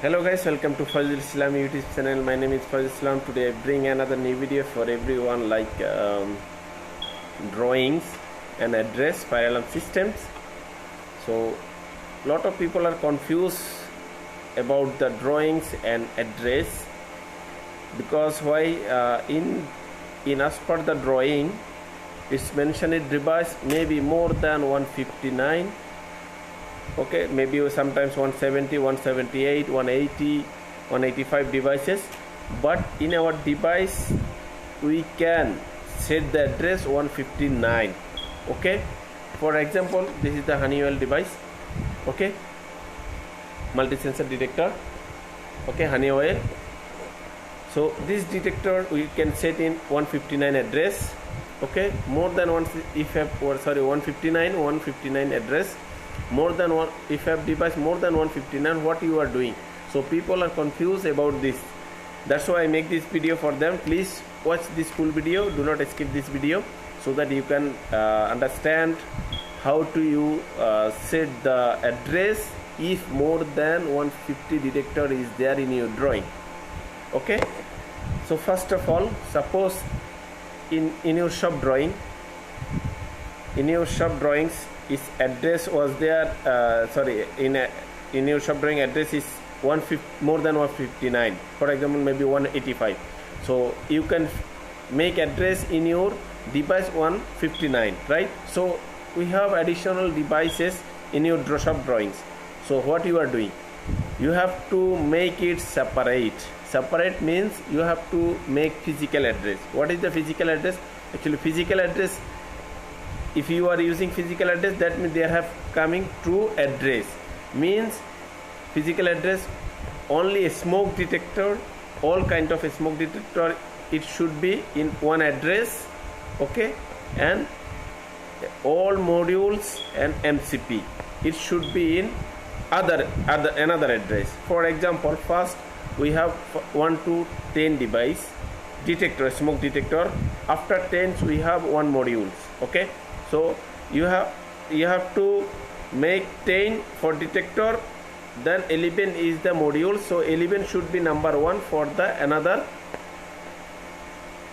Hello guys, welcome to Fazil Islam YouTube channel. My name is Fazil Islam. Today I bring another new video for everyone, like drawings and address fire alarm systems. So lot of people are confused about the drawings and address, because why in as per the drawing it's mentioned it device may be more than 159. Okay, maybe sometimes 170, 178, 180, 185 devices, but in our device we can set the address 159. Okay, for example, this is the Honeywell device. Okay, multi-sensor detector. Okay, Honeywell. So this detector we can set in 159 address. Okay, more than one, if you have, or sorry, 159 address. More than one, if you have device more than 159, what you are doing? So people are confused about this. That's why I make this video for them. Please watch this full video, do not skip this video, so that you can understand how to you set the address if more than 150 detector is there in your drawing. Okay, so first of all, suppose in your shop drawings, its address was there, in your shop drawing address is more than 159, for example maybe 185. So you can make address in your device 159, right? So we have additional devices in your shop drawings. So what you are doing, you have to make it separate. Separate means you have to make physical address. What is the physical address? Actually physical address, if you are using physical address, that means they have coming true address, means physical address only a smoke detector, all kind of a smoke detector, it should be in one address. Okay, and all modules and MCP, it should be in another address. For example, first we have 1 to 10 device detector, smoke detector. After 10 we have one modules. Okay, so you have to make 10 for detector, then 11 is the module. So 11 should be number 1 for the another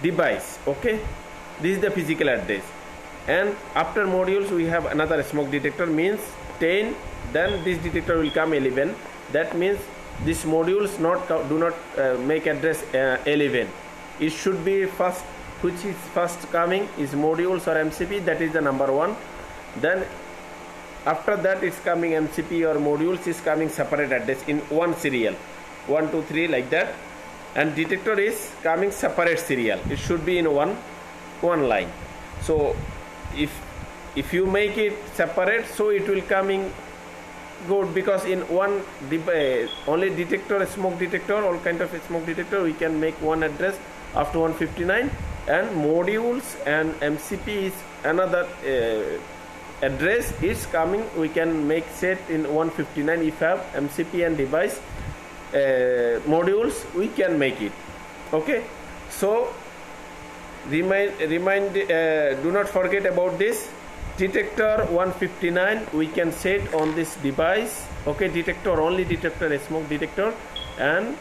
device. Okay, this is the physical address. And after modules we have another smoke detector, means 10, then this detector will come 11. That means this modules do not make address 11. It should be first, which is first coming is modules or MCP, that is the number 1. Then after that it's coming MCP or modules is coming separate address in one serial, 1 2 3 like that, and detector is coming separate serial, it should be in one line. So if you make it separate, so it will coming good, because in one only detector, smoke detector, all kind of smoke detector, we can make one address after 159, and modules and MCP is another address is coming, we can make set in 159. If you have MCP and device modules, we can make it. Okay, so do not forget about this. Detector 159 we can set on this device. Okay, detector, only detector, a smoke detector, and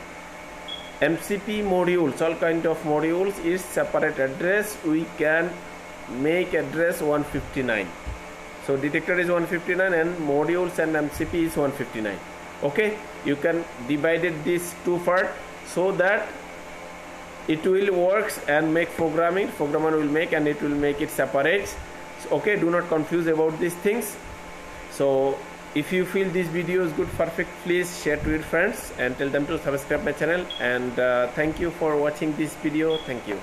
MCP modules, all kind of modules is separate address, we can make address 159. So detector is 159 and modules and MCP is 159. Okay, you can divide this two part, so that it will works and make programmer will make, and it will make it separate. Okay, do not confuse about these things. So if you feel this video is good, perfect, please share to your friends and tell them to subscribe my channel. And thank you for watching this video. Thank you.